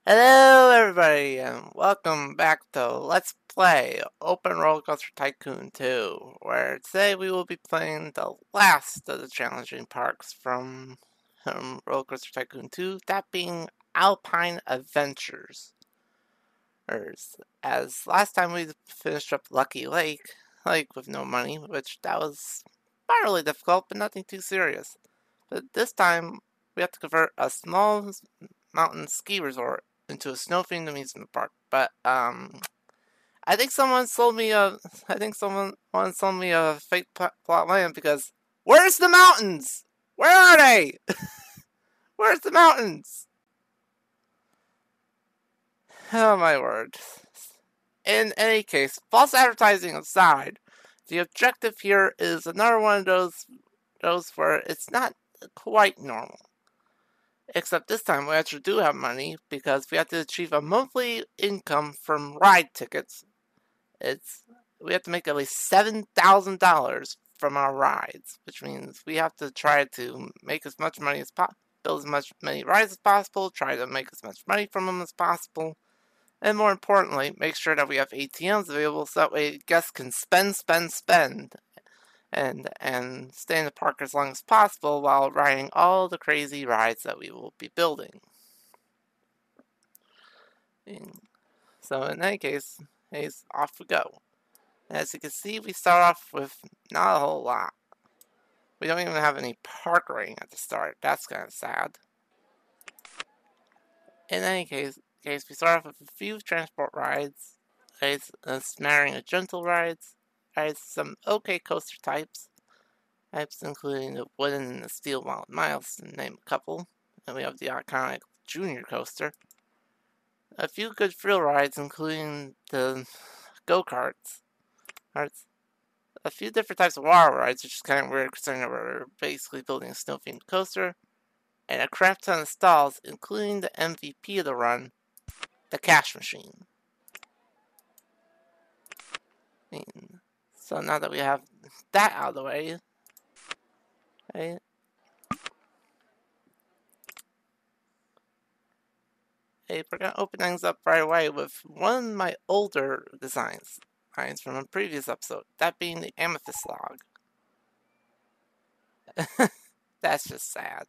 Hello everybody and welcome back to Let's Play Open Roller Coaster Tycoon 2, where today we will be playing the last of the challenging parks from Roller Coaster Tycoon 2, that being Alpine Adventures. As last time we finished up Lucky Lake with no money, which that was not really difficult but nothing too serious. But this time we have to convert a small mountain ski resort into a snow-themed amusement park. But I think someone sold me a fake plot land because where's the mountains? Where are they? Where's the mountains? Oh my word. In any case, false advertising aside, the objective here is another one of those where it's not quite normal. Except this time we actually do have money because we have to achieve a monthly income from ride tickets. We have to make at least $7,000 from our rides, which means we have to try to make as much money as possible, build as many rides as possible, try to make as much money from them as possible, and more importantly, make sure that we have ATMs available so that way guests can spend, and stay in the park as long as possible while riding all the crazy rides that we will be building. So in any case, off we go. As you can see, we start off with not a whole lot. We don't even have any park rating at the start. That's kind of sad. In any case, we start off with a few transport rides, a smattering of gentle rides, some okay coaster types including the wooden and the steel miles, to name a couple. And we have the iconic junior coaster. A few good thrill rides, including the go-karts. A few different types of water rides, which is kind of weird considering we're basically building a snow-themed coaster. And a crap ton of stalls, including the MVP of the run, the cash machine. So now that we have that out of the way, we're going to open things up right away with one of my older designs from a previous episode, that being the amethyst log. That's just sad.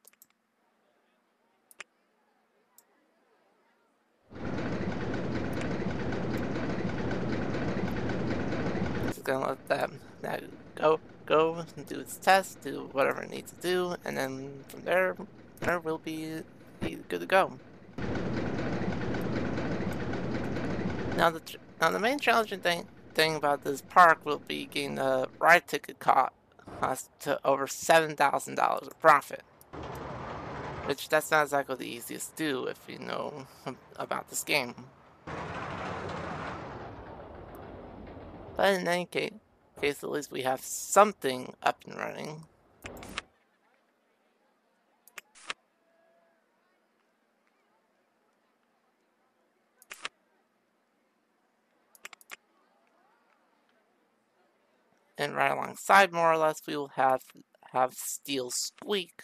Just gonna let that go and do its test, do whatever it needs to do, and then from there we'll be good to go. Now the main challenging thing about this park will be getting the ride ticket cost to over $7,000 of profit. Which that's not exactly the easiest to do if you know about this game. But in any case, at least we have something up and running. And right alongside, more or less, we will have Steel Squeak.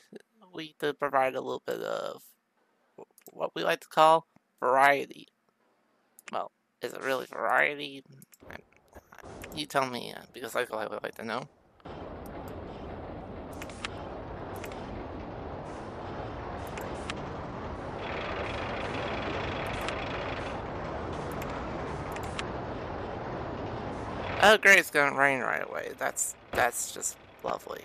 To provide a little bit of what we like to call variety. Well, is it really variety? You tell me, because I would like to know. Oh great, it's gonna rain right away. That's just lovely.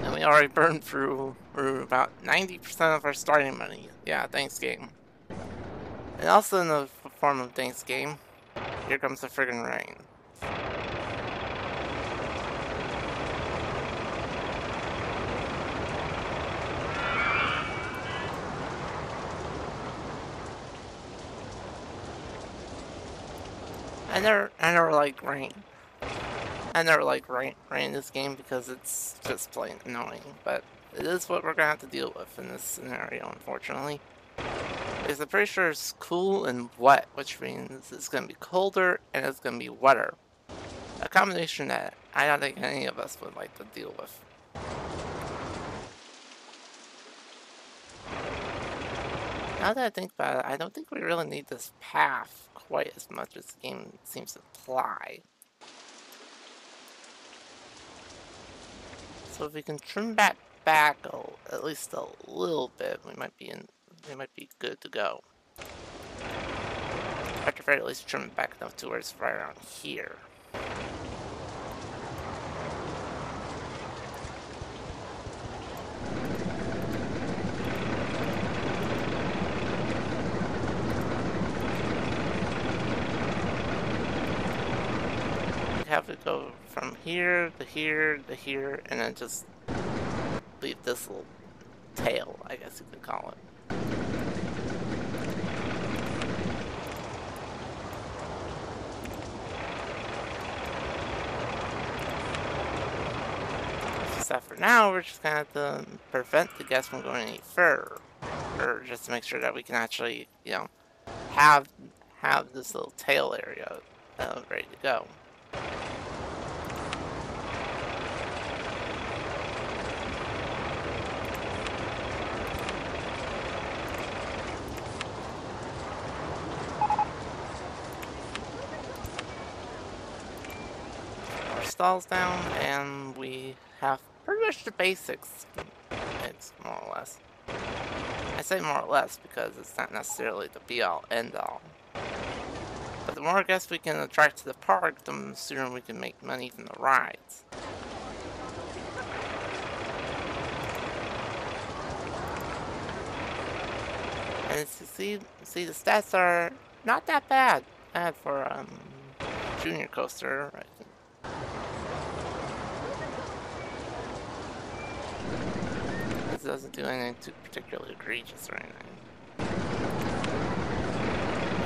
And we already burned through about 90% of our starting money. Yeah, thanks game. And also in the form of thanks game, here comes the friggin' rain. I never like rain. I never like rain in this game because it's just plain annoying, but it is what we're gonna have to deal with in this scenario, unfortunately. Because I'm pretty sure it's cool and wet, which means it's gonna be colder and it's gonna be wetter. A combination that I don't think any of us would like to deal with. Now that I think about it, I don't think we really need this path quite as much as the game seems to imply. So if we can trim that back at least a little bit, we might be good to go. At the very least, trim it back enough to where it's right around here. Have it go from here to here to here, and then just leave this little tail, I guess you could call it. Except for now, we're just gonna have to prevent the guests from going any further, or just to make sure that we can actually, you know, have this little tail area ready to go. Stalls down, and we have pretty much the basics. It's more or less. I say more or less because it's not necessarily the be-all, end-all. But the more guests we can attract to the park, the sooner we can make money from the rides. And as you see, the stats are not that bad for junior coaster. Right? It doesn't do anything too particularly egregious or anything.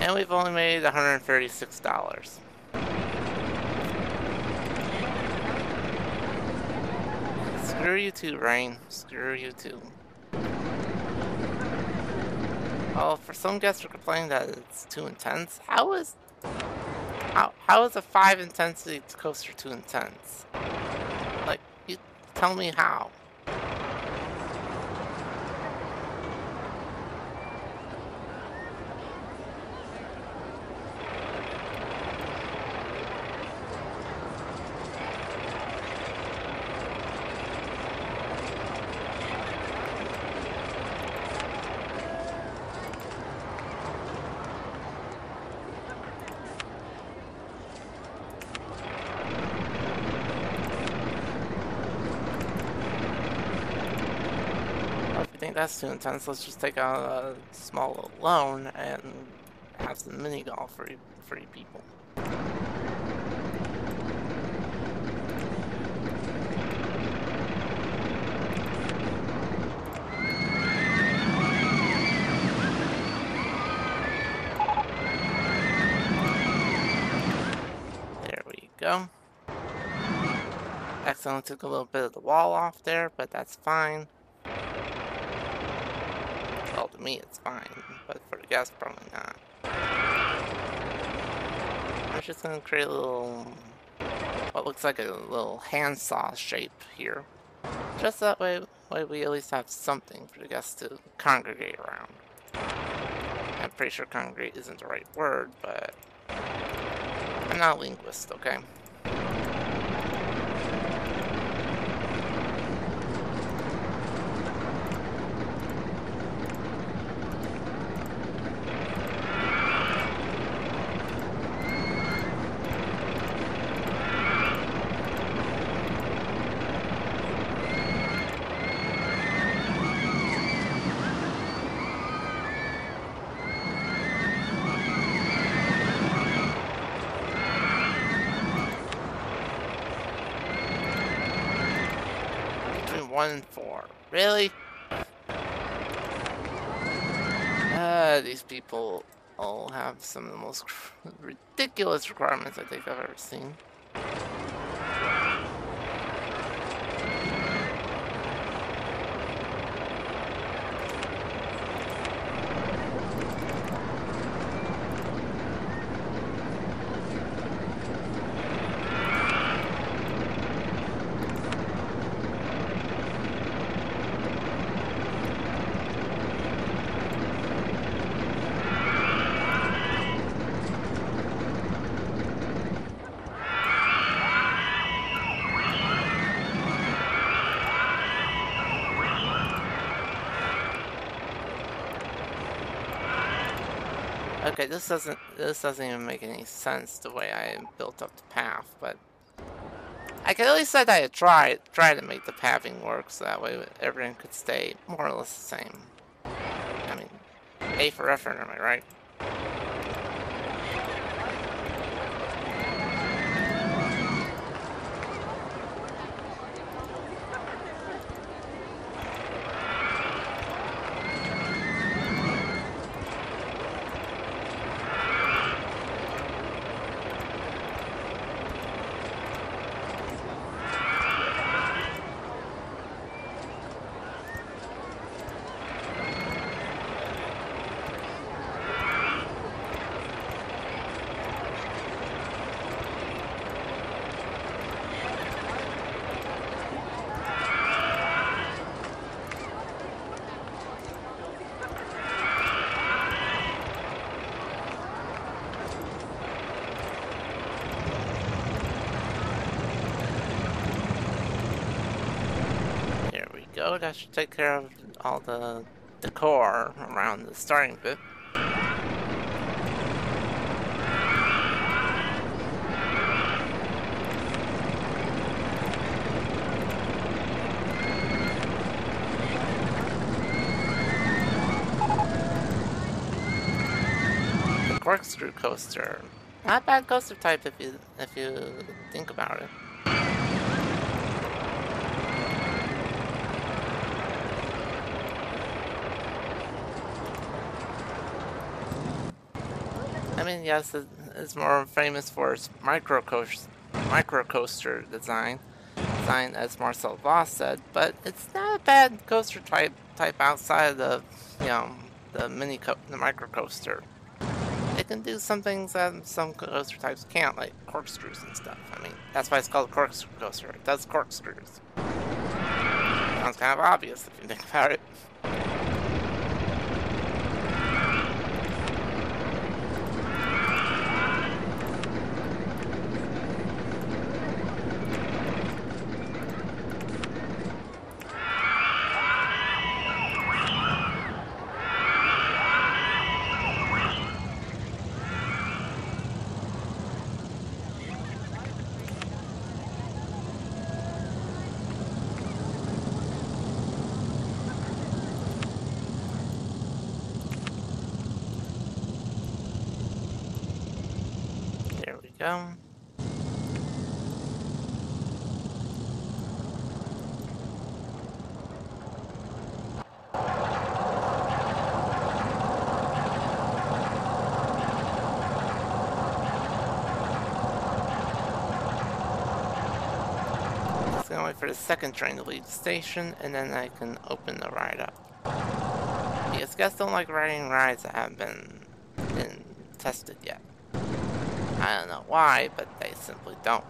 And we've only made $136. Screw you too, Rain. Screw you too. Well, for some guests are complaining that it's too intense. How is a 5 intensity coaster too intense? Like, you tell me how. That's too intense. Let's just take out a small loan and have some mini golf for you people. There we go. Accidentally took a little bit of the wall off there, but that's fine. Well, to me it's fine, but for the guests probably not. I'm just gonna create a little, what looks like a little handsaw shape here. Just that way we at least have something for the guests to congregate around. I'm pretty sure congregate isn't the right word, but I'm not a linguist, okay? Between 1 and 4. Really? These people all have some of the most ridiculous requirements I think I've ever seen. Okay, this doesn't even make any sense the way I built up the path, but I could at least say that I try to make the pathing work so that way everything could stay more or less the same. I mean, A for effort, am I right? Go, that should take care of all the decor around the starting bit. The corkscrew coaster. Not a bad coaster type if you think about it. I mean, yes, it's more famous for its micro coaster design, as Marcel Voss said, but it's not a bad coaster type outside of the micro coaster. It can do some things that some coaster types can't, like corkscrews and stuff. I mean, that's why it's called a corkscrew coaster. It does corkscrews. Sounds kind of obvious if you think about it. Go. Just gonna wait for the second train to leave the station, and then I can open the ride up. Because guests don't like riding rides that haven't been tested yet. I don't know why, but they simply don't.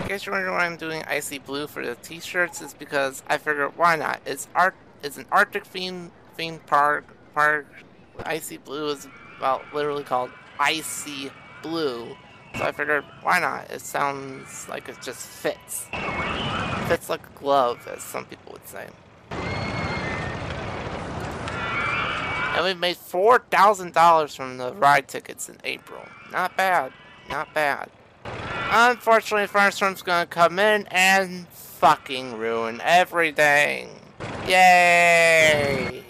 In case you're wondering why I'm doing icy blue for the t-shirts, is because I figured why not? It's an Arctic themed park. Icy blue is literally called icy blue. So I figured why not? It sounds like it just fits. Fits like a glove, as some people would say. And we made $4,000 from the ride tickets in April. Not bad. Not bad. Unfortunately, Firestorm's gonna come in and fucking ruin everything. Yay!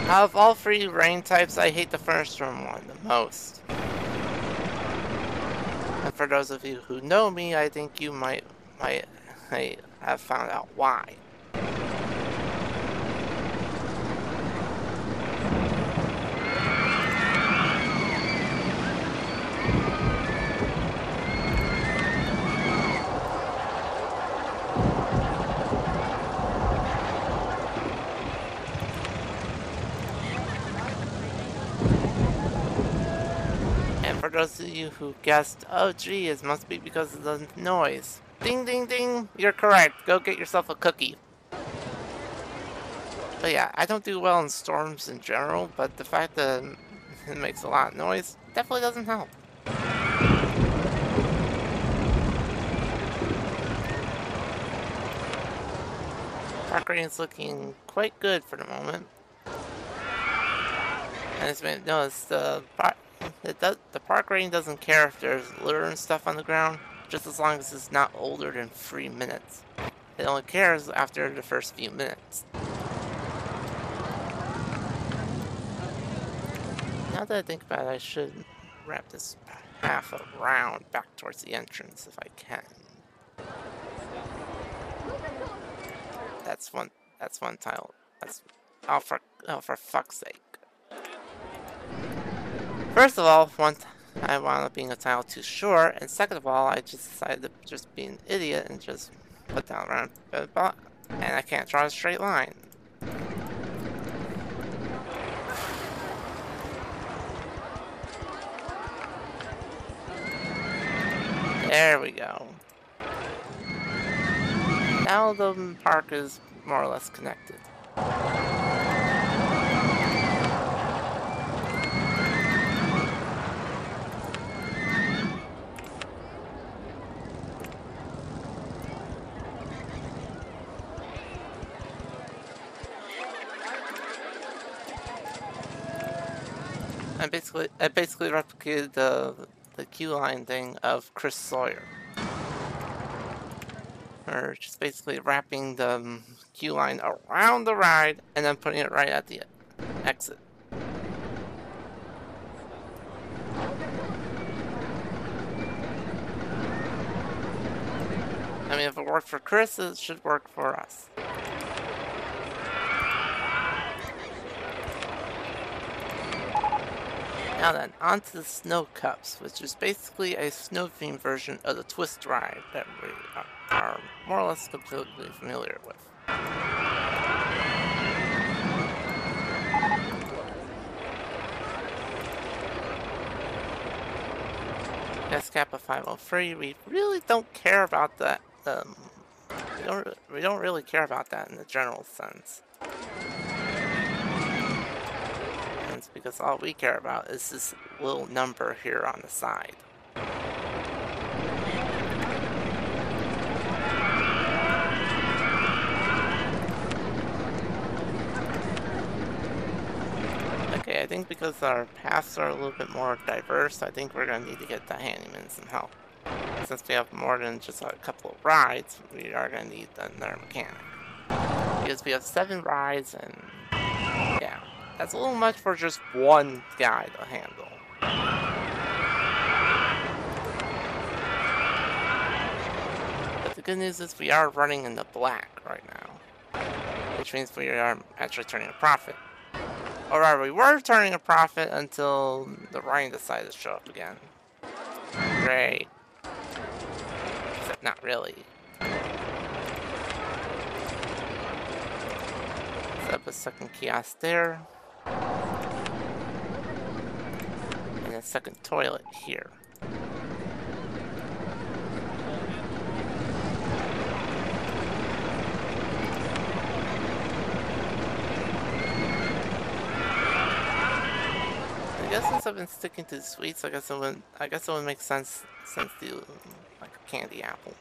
Out of all three rain types, I hate the Firestorm one the most. And for those of you who know me, I think you might have found out why. For those of you who guessed, oh gee, it must be because of the noise. Ding ding ding, you're correct. Go get yourself a cookie. But yeah, I don't do well in storms in general, but the fact that it makes a lot of noise definitely doesn't help. Park rating's looking quite good for the moment. And as you may have noticed, the park rating doesn't care if there's litter and stuff on the ground, just as long as it's not older than 3 minutes. It only cares after the first few minutes. Now that I think about it, I should wrap this half around back towards the entrance if I can. That's one tile. Oh for fuck's sake. First of all, I wound up being a tile too short, and second of all, I just decided to just be an idiot and just put down around, and I can't draw a straight line. There we go. Now the park is more or less connected. I basically replicated the queue line thing of Chris Sawyer. Or just basically wrapping the queue line around the ride and then putting it right at the exit. I mean, if it worked for Chris, it should work for us. Now then, on to the Snow Cups, which is basically a snow-themed version of the Twist ride that we are more or less completely familiar with. SCAPA 503, we really don't care about that. We don't really care about that in the general sense. It's because all we care about is this little number here on the side. Okay, I think because our paths are a little bit more diverse, I think we're going to need to get the handyman some help. Since we have more than just a couple of rides, we are going to need another mechanic. Because we have 7 rides and yeah. That's a little much for just one guy to handle. But the good news is we are running in the black right now. Which means we are actually turning a profit. Or rather, we were turning a profit until the rain decided to show up again. Great. Except not really. Set up a second kiosk there. And a second toilet here. I guess since I've been sticking to the sweets, I guess it would make sense to do like a candy apple.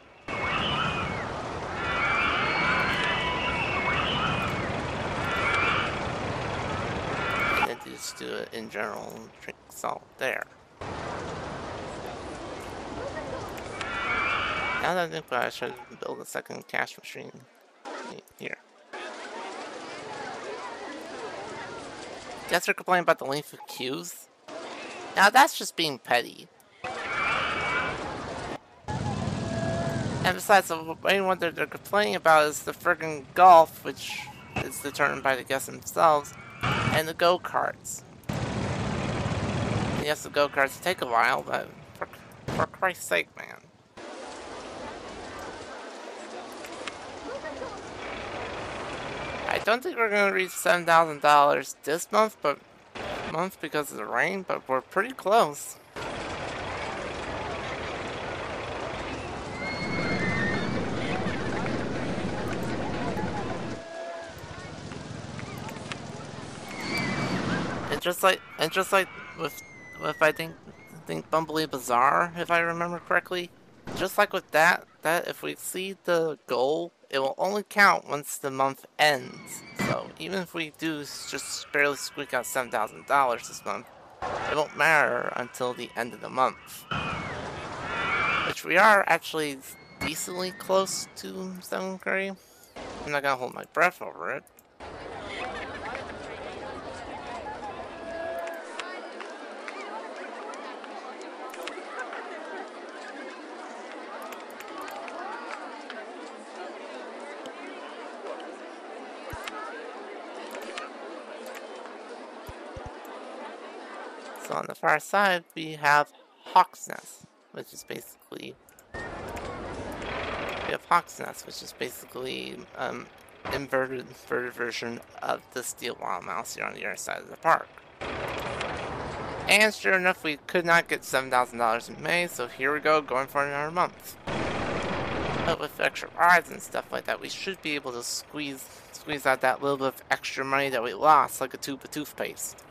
Just do it in general, drink salt there. Now that I think I should build a second cash machine here. Guess they're complaining about the length of queues? Now that's just being petty. And besides, the main one that they're complaining about is the friggin' golf, which is determined by the guests themselves, and the go-karts. Yes, the go-karts take a while, but for Christ's sake, man. I don't think we're gonna reach $7,000 this month, because of the rain, but we're pretty close. And just like with I think Bumblebee Bazaar, if I remember correctly, just like with that if we exceed the goal, it will only count once the month ends. So even if we do just barely squeak out $7,000 this month, it won't matter until the end of the month. Which we are actually decently close to 7th grade. I'm not gonna hold my breath over it. So on the far side, we have Hawk's Nest, which is basically inverted version of the Steel Wild Mouse here on the other side of the park. And sure enough, we could not get $7,000 in May, so here we go, going for another month. But with extra rides and stuff like that, we should be able to squeeze out that little bit of extra money that we lost, like a tube of toothpaste.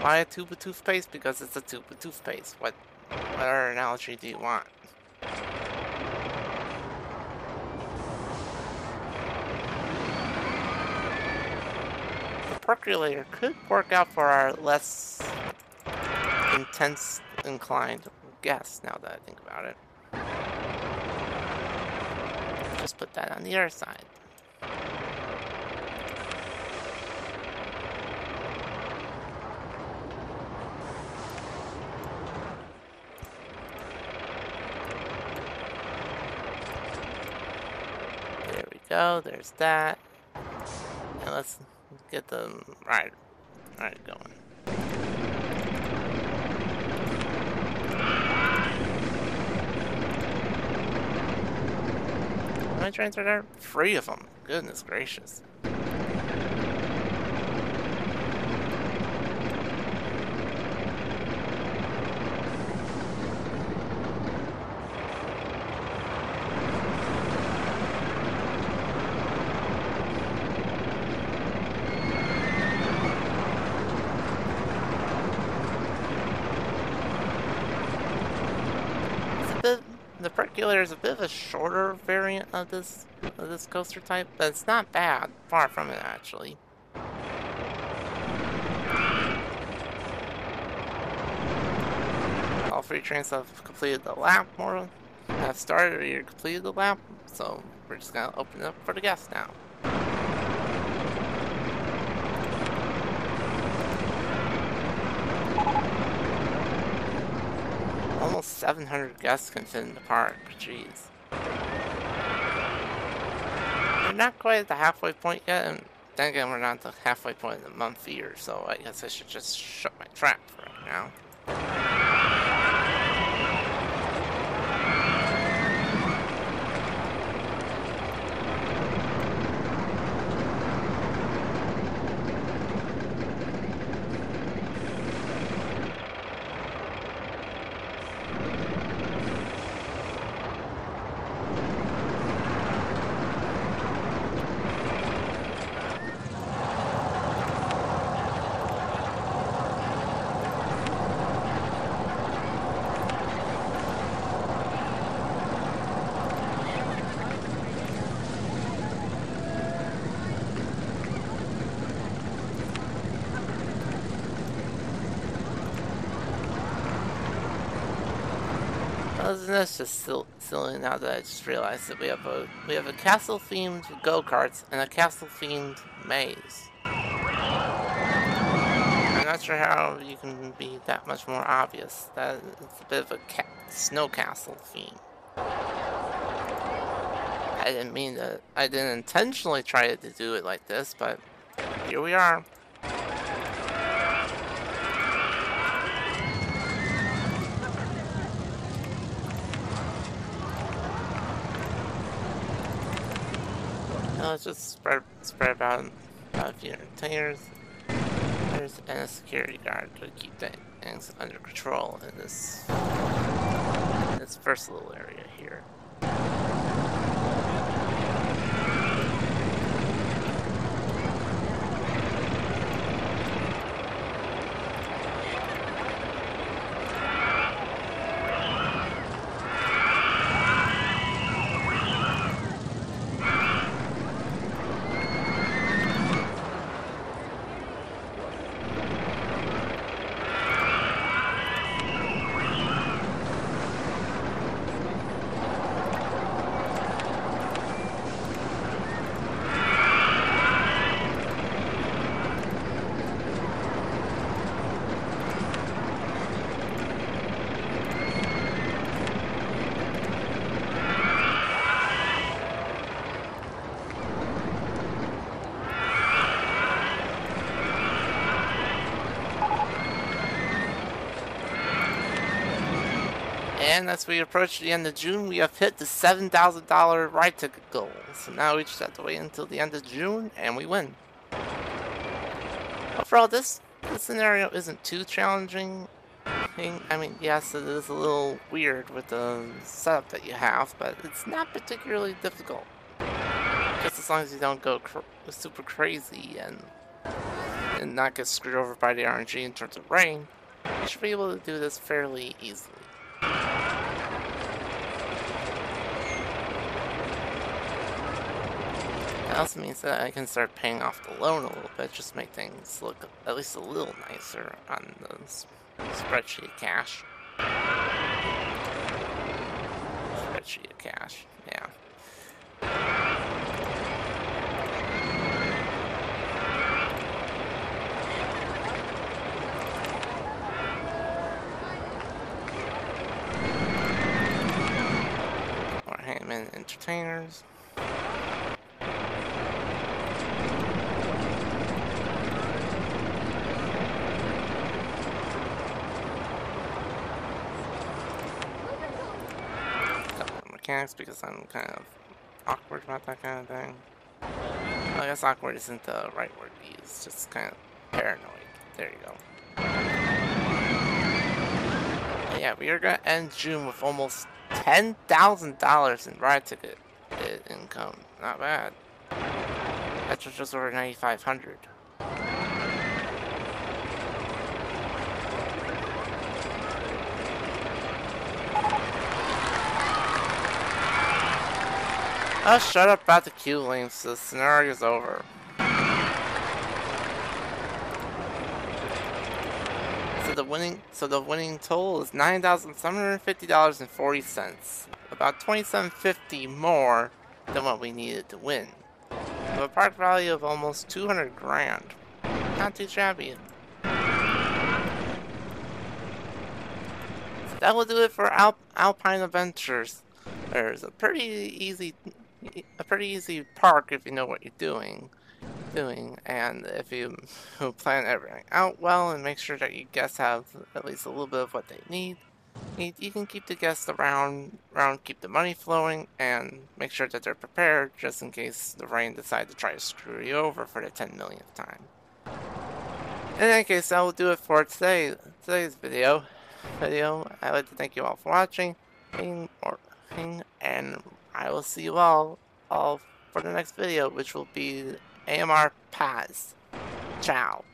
Why a tube of toothpaste? Because it's a tube of toothpaste. What other analogy do you want? The percolator could work out for our less intense inclined guests, now that I think about it. Just put that on the other side. Go, there's that. And let's get the ride going. How many trains are there? 3 of them. Goodness gracious. The percolator is a bit of a shorter variant of this coaster type, but it's not bad. Far from it, actually. All 3 trains have completed the lap, have started or completed the lap, so we're just gonna open it up for the guests now. Almost 700 guests can fit in the park. Jeez. We're not quite at the halfway point yet, and then again, we're not at the halfway point of the month either, so I guess I should just shut my trap for right now. Isn't this just silly now that I just realized that we have a castle themed go-karts and a castle themed maze. I'm not sure how you can be that much more obvious. That it's a bit of a snow castle theme. I didn't intentionally try to do it like this, but here we are. Now let's just spread about a few entertainers. There's a security guard to keep things under control in this first little area here. And as we approach the end of June, we have hit the $7,000 ride ticket goal. So now we just have to wait until the end of June, and we win. Overall, this scenario isn't too challenging. I mean, yes, it is a little weird with the setup that you have, but it's not particularly difficult. Just as long as you don't go super crazy and not get screwed over by the RNG in terms of rain, you should be able to do this fairly easily. That also means that I can start paying off the loan a little bit, just make things look at least a little nicer on the spreadsheet of cash. Spreadsheet of cash, yeah. More Hangman entertainers. Mechanics, because I'm kind of awkward about that kind of thing. Well, I guess awkward isn't the right word to use, just kind of paranoid. There you go. But yeah, we are going to end June with almost $10,000 in ride ticket income. Not bad. That's just over $9,500. Oh, shut up about the queue links. The scenario's over. So the winning total is $9,750.40. About $2,750 more than what we needed to win. With a park value of almost 200 grand. Not too shabby. So that will do it for Alpine Adventures. There's a pretty easy park if you know what you're doing, and if you plan everything out well and make sure that your guests have at least a little bit of what they need, you can keep the guests around, keep the money flowing, and make sure that they're prepared just in case the rain decides to try to screw you over for the 10 millionth time. In any case, that will do it for today's video. I'd like to thank you all for watching, and I will see you all for the next video, which will be AMR Paz. Ciao.